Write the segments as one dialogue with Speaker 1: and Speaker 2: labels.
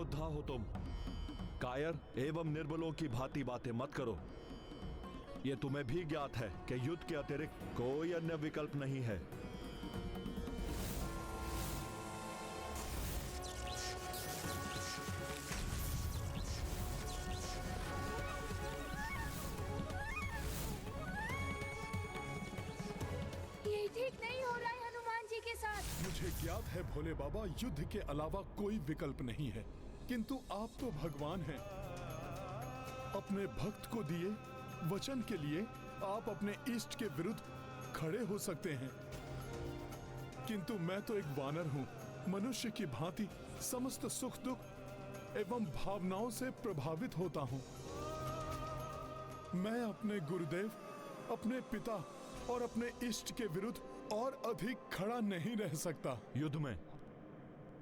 Speaker 1: योद्धा हो तुम। कायर एवं निर्बलों की भांति बातें मत करो। ये तुम्हें भी ज्ञात है कि युद्ध के अतिरिक्त कोई अन्य विकल्प नहीं है।
Speaker 2: ये ठीक नहीं हो रहा है हनुमान जी के साथ।
Speaker 3: मुझे ज्ञात है भोले बाबा, युद्ध के अलावा कोई विकल्प नहीं है, किंतु आप तो भगवान हैं। अपने भक्त को दिए वचन के लिए आप अपने इष्ट के विरुद्ध खड़े हो सकते हैं, किंतु मैं तो एक वानर हूं, मनुष्य की भांति समस्त सुख दुख एवं भावनाओं से प्रभावित होता हूं। मैं अपने गुरुदेव, अपने पिता और अपने इष्ट के विरुद्ध और अधिक खड़ा नहीं रह सकता।
Speaker 1: युद्ध में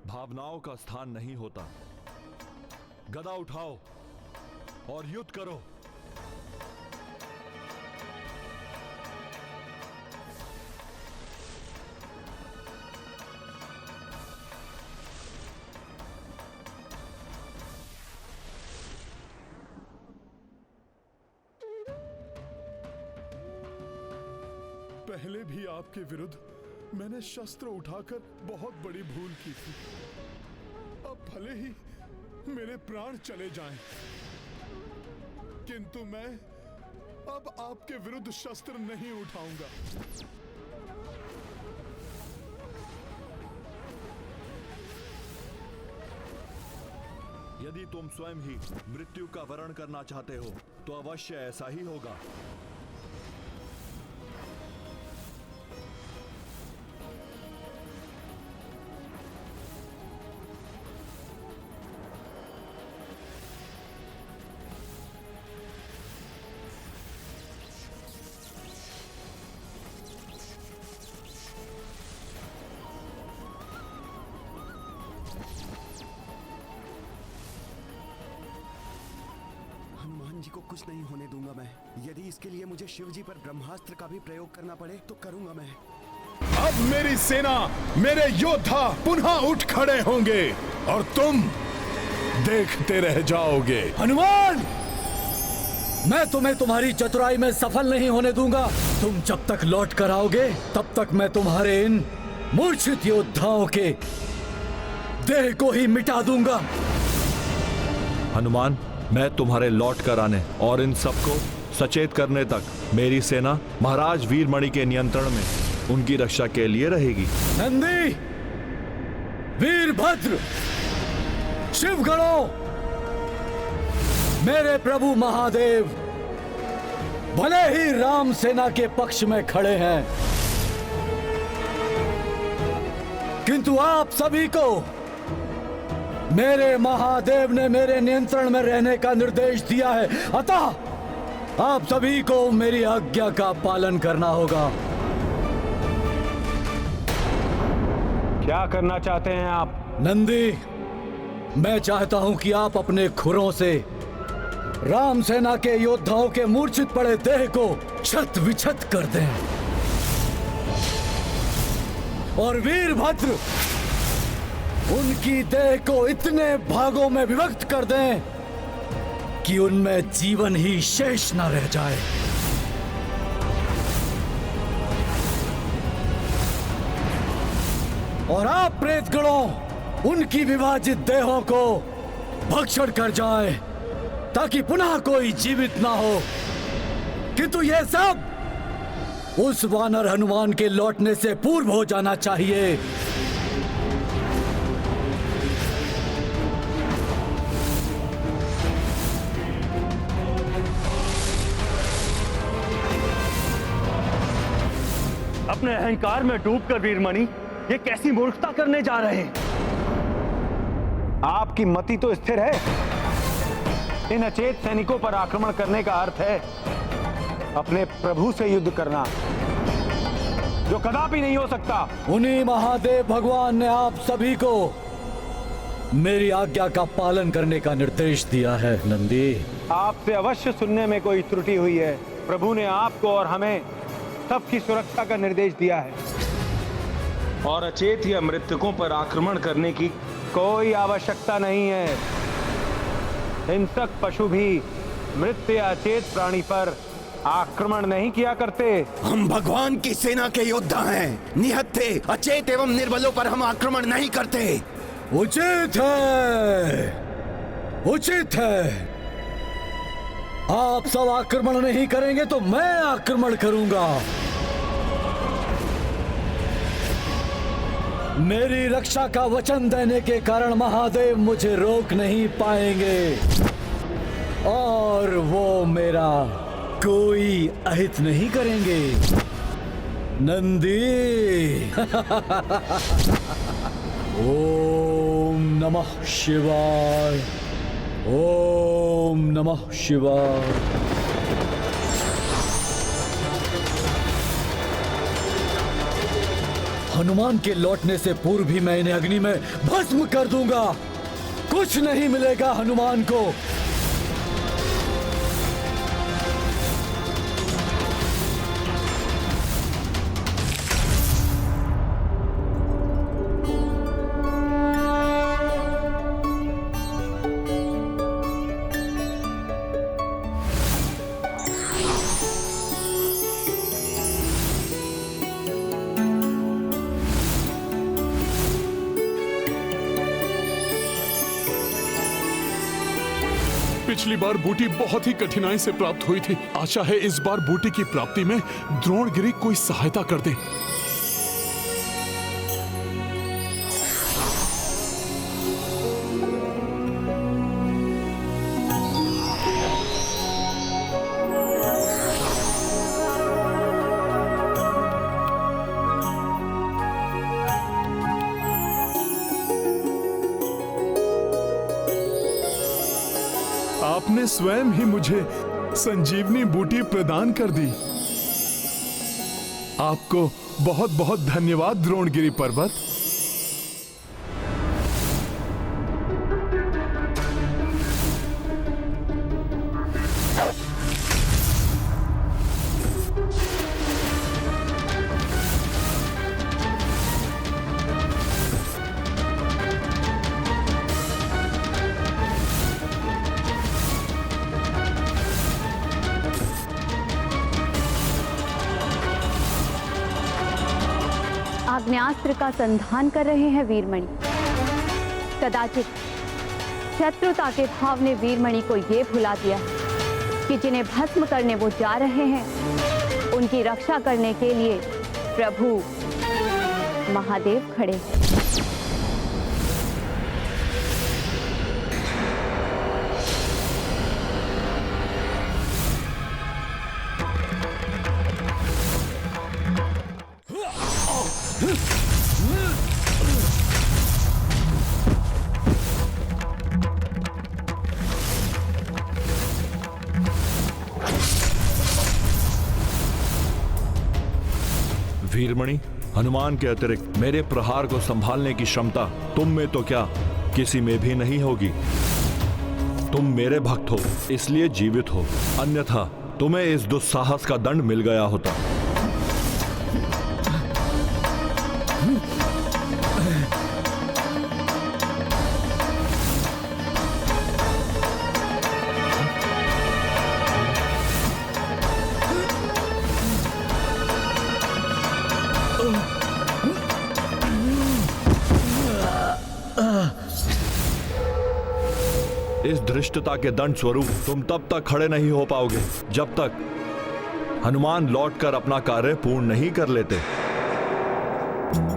Speaker 1: भावनाओं का स्थान नहीं होता। गदा उठाओ और युद्ध करो।
Speaker 3: पहले भी आपके विरुद्ध मैंने शस्त्र उठाकर बहुत बड़ी भूल की थी। अब भले ही मेरे प्राण चले जाएं, किंतु मैं अब आपके विरुद्ध शस्त्र नहीं उठाऊंगा।
Speaker 1: यदि तुम स्वयं ही मृत्यु का वरण करना चाहते हो तो अवश्य ऐसा ही होगा।
Speaker 4: हनुमान जी को कुछ नहीं होने दूंगा मैं। यदि इसके लिए मुझे शिव जी पर ब्रह्मास्त्र का भी प्रयोग करना पड़े तो करूंगा मैं।
Speaker 3: अब मेरी सेना, मेरे योद्धा पुनः उठ खड़े होंगे और तुम देखते रह जाओगे।
Speaker 5: हनुमान, मैं तुम्हें तुम्हारी चतुराई में सफल नहीं होने दूंगा। तुम जब तक लौट कर आओगे तब तक मैं तुम्हारे इन मूर्छित योद्धाओं के देह को ही मिटा दूंगा।
Speaker 1: हनुमान, मैं तुम्हारे लौट कर आने और इन सबको सचेत करने तक मेरी सेना महाराज वीरमणि के नियंत्रण में उनकी रक्षा के लिए रहेगी।
Speaker 5: नंदी, वीरभद्र, शिवगणों, मेरे प्रभु महादेव भले ही राम सेना के पक्ष में खड़े हैं, किंतु आप सभी को मेरे महादेव ने मेरे नियंत्रण में रहने का निर्देश दिया है। अतः आप सभी को मेरी आज्ञा का पालन करना होगा।
Speaker 6: क्या करना चाहते हैं आप?
Speaker 5: नंदी, मैं चाहता हूं कि आप अपने खुरों से राम सेना के योद्धाओं के मूर्छित पड़े देह को क्षत विक्षत कर दें और वीरभद्र उनकी देह को इतने भागों में विभक्त कर दें कि उनमें जीवन ही शेष न रह जाए। और आप प्रेतगणों उनकी विभाजित देहों को भक्षण कर जाए ताकि पुनः कोई जीवित ना हो। किंतु यह सब उस वानर हनुमान के लौटने से पूर्व हो जाना चाहिए।
Speaker 6: अपने अहंकार में डूबकर वीरमणि ये कैसी मूर्खता करने जा रहे हैं? आपकी मति तो स्थिर है। इन अचेत सैनिकों पर आक्रमण करने का अर्थ है अपने प्रभु से युद्ध करना, जो कदापि नहीं हो सकता।
Speaker 5: उन्हीं महादेव भगवान ने आप सभी को मेरी आज्ञा का पालन करने का निर्देश दिया है। नंदी,
Speaker 6: आपसे अवश्य सुनने में कोई त्रुटि हुई है। प्रभु ने आपको और हमें सबकी सुरक्षा का निर्देश दिया है और अचेत या मृतकों पर आक्रमण करने की कोई आवश्यकता नहीं है। हिंसक पशु भी मृत या अचेत प्राणी पर आक्रमण नहीं किया करते।
Speaker 4: हम भगवान की सेना के योद्धा हैं। निहत्थे, अचेत एवं निर्बलों पर हम आक्रमण नहीं करते।
Speaker 5: उचित है, उचित है। आप सब आक्रमण नहीं करेंगे तो मैं आक्रमण करूंगा। मेरी रक्षा का वचन देने के कारण महादेव मुझे रोक नहीं पाएंगे और वो मेरा कोई अहित नहीं करेंगे। नंदी ओम नमः शिवाय, ओम नमः शिवाय। हनुमान के लौटने से पूर्व भी मैं इन्हें अग्नि में भस्म कर दूंगा। कुछ नहीं मिलेगा हनुमान को।
Speaker 3: पिछली बार बूटी बहुत ही कठिनाई से प्राप्त हुई थी। आशा है इस बार बूटी की प्राप्ति में द्रोणगिरि कोई सहायता कर दे। आपने स्वयं ही मुझे संजीवनी बूटी प्रदान कर दी। आपको बहुत बहुत धन्यवाद द्रोणगिरि पर्वत।
Speaker 7: आग्नेयास्त्र का संधान कर रहे हैं वीरमणि। कदाचित शत्रुता के भाव ने वीरमणि को ये भुला दिया कि जिन्हें भस्म करने वो जा रहे हैं उनकी रक्षा करने के लिए प्रभु महादेव खड़े हैं।
Speaker 1: वीरमणि, हनुमान के अतिरिक्त मेरे प्रहार को संभालने की क्षमता तुम में तो क्या किसी में भी नहीं होगी। तुम मेरे भक्त हो इसलिए जीवित हो, अन्यथा तुम्हें इस दुस्साहस का दंड मिल गया होता। इस धृष्टता के दंड स्वरूप तुम तब तक खड़े नहीं हो पाओगे जब तक हनुमान लौटकर अपना कार्य पूर्ण नहीं कर लेते।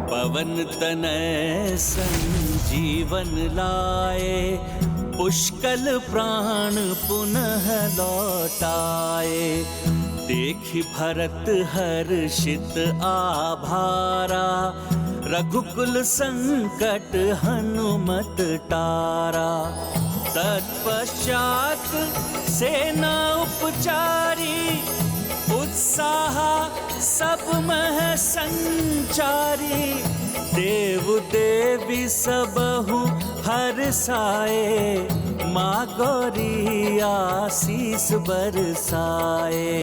Speaker 8: पवन तनय संजीवन लाए, पुष्कल प्राण पुनः लौटाए। देखि भरत हर्षित आभारा, रघुकुल संकट हनुमत टारा। तत्पश्चात सेना उपचारी, उत्साह सब मह संचारी। देव देवी सबहु हर्षाए, माँ गौरी आशीष बरसाए।